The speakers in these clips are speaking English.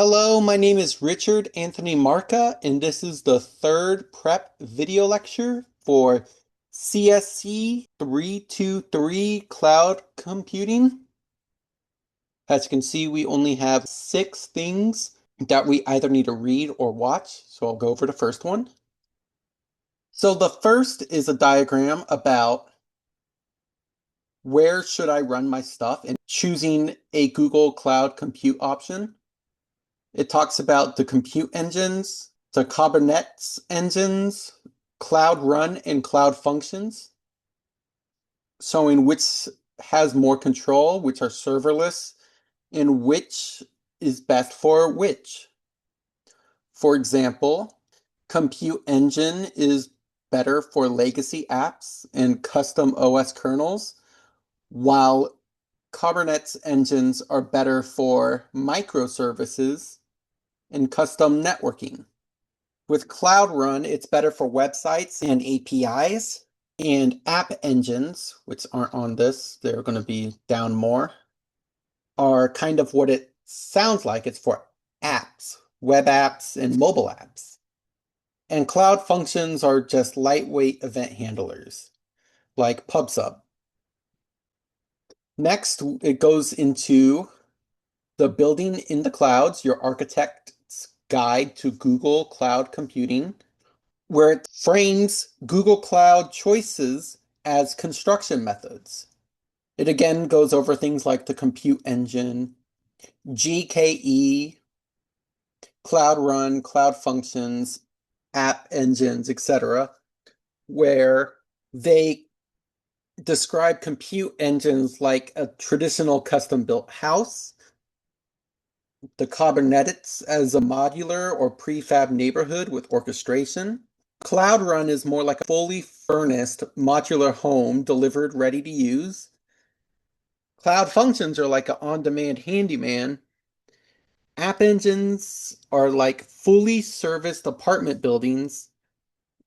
Hello, my name is Richard Anthony Marca, and this is the third prep video lecture for CSC323 Cloud Computing. As you can see, we only have 6 things that we either need to read or watch, so I'll go over the first one. So the first is a diagram about where should I run my stuff and choosing a Google Cloud Compute option. It talks about the compute engines, the Kubernetes engines, Cloud Run, and Cloud Functions, showing which has more control, which are serverless, and which is best for which. For example, Compute Engine is better for legacy apps and custom OS kernels, while Kubernetes engines are better for microservices and custom networking. With Cloud Run, it's better for websites and APIs, and app engines, which aren't on this, they're going to be down more, are kind of what it sounds like. It's for apps, web apps, and mobile apps. And Cloud Functions are just lightweight event handlers, like PubSub. Next, it goes into the Building in the Clouds, Your Architect's Guide to Google Cloud Computing, where it frames Google Cloud choices as construction methods. It again goes over things like the compute engine, GKE, Cloud Run, Cloud Functions, app engines, etc., where they describe compute engines like a traditional custom-built house, the Kubernetes as a modular or prefab neighborhood with orchestration. Cloud Run is more like a fully furnished modular home delivered ready to use. Cloud Functions are like an on-demand handyman. App engines are like fully serviced apartment buildings.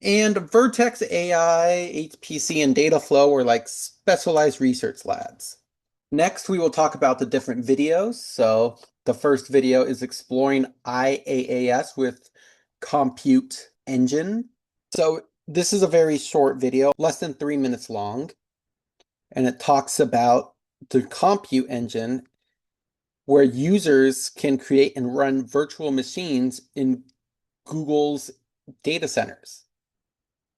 And Vertex AI, HPC, and Dataflow are like specialized research labs. Next, we will talk about the different videos. So the first video is exploring IaaS with Compute Engine. So this is a very short video, less than 3 minutes long, and it talks about the Compute Engine where users can create and run virtual machines in Google's data centers.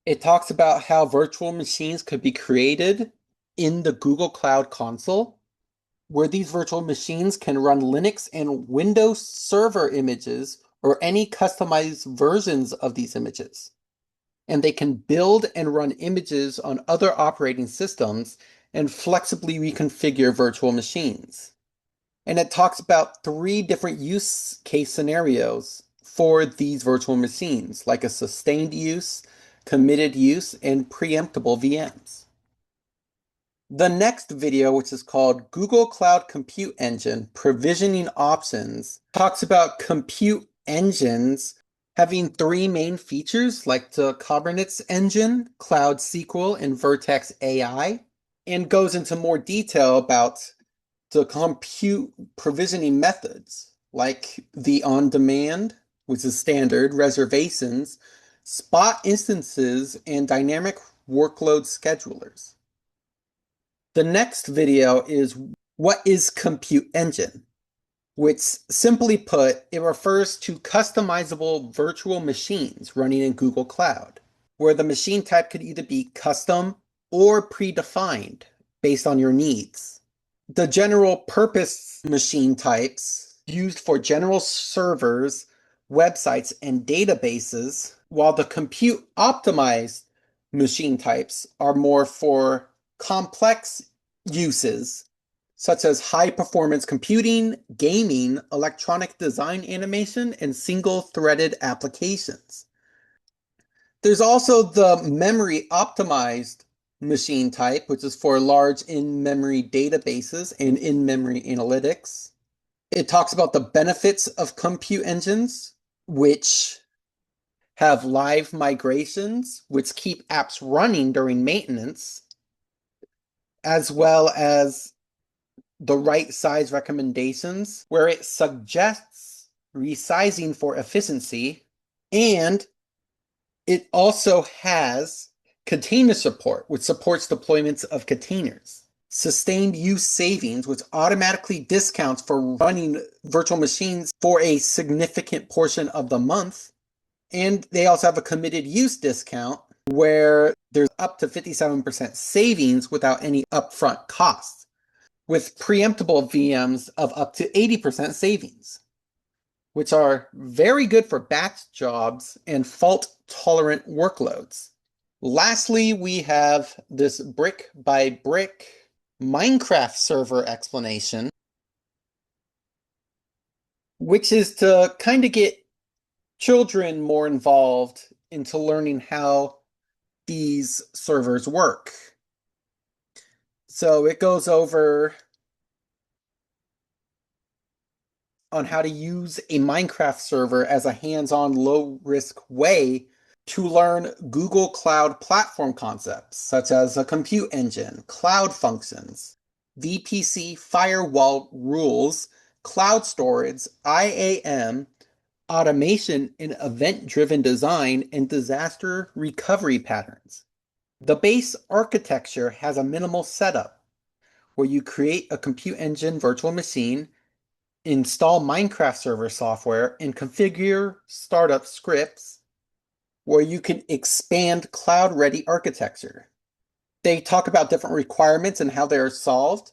It talks about how virtual machines could be created in the Google Cloud Console, where these virtual machines can run Linux and Windows Server images or any customized versions of these images. And they can build and run images on other operating systems and flexibly reconfigure virtual machines. And it talks about 3 different use case scenarios for these virtual machines, like a sustained use, committed use, and preemptible VMs. The next video, which is called Google Cloud Compute Engine Provisioning Options, talks about compute engines having 3 main features like the Kubernetes engine, Cloud SQL, and Vertex AI, and goes into more detail about the compute provisioning methods like the on-demand, which is standard, reservations, spot instances, and dynamic workload schedulers. The next video is what is compute engine, which simply put, it refers to customizable virtual machines running in Google Cloud, where the machine type could either be custom or predefined based on your needs. The general purpose machine types used for general servers, websites, and databases, while the compute optimized machine types are more for complex uses, such as high performance computing, gaming, electronic design animation, and single-threaded applications. There's also the memory optimized machine type, which is for large in-memory databases and in-memory analytics. It talks about the benefits of compute engines, which have live migrations, which keep apps running during maintenance, as well as the right size recommendations, where it suggests resizing for efficiency, and it also has container support, which supports deployments of containers. Sustained use savings, which automatically discounts for running virtual machines for a significant portion of the month. And they also have a committed use discount where there's up to 57% savings without any upfront costs, with preemptible VMs of up to 80% savings, which are very good for batch jobs and fault-tolerant workloads. Lastly, we have this brick-by-brick Minecraft server explanation, which is to kind of get children more involved into learning how these servers work. So it goes over on how to use a Minecraft server as a hands-on, low-risk way to learn Google Cloud Platform concepts, such as a compute engine, cloud functions, VPC firewall rules, cloud storage, IAM, automation and event-driven design, and disaster recovery patterns. The base architecture has a minimal setup where you create a compute engine virtual machine, install Minecraft server software, and configure startup scripts where you can expand cloud-ready architecture. They talk about different requirements and how they are solved,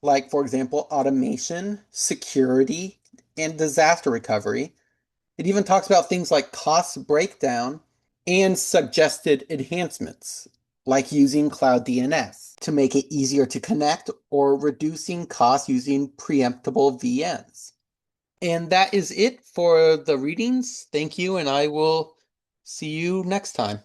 like, for example, automation, security, and disaster recovery. It even talks about things like cost breakdown and suggested enhancements, like using Cloud DNS to make it easier to connect or reducing costs using preemptible VMs. And that is it for the readings. Thank you, and I will see you next time.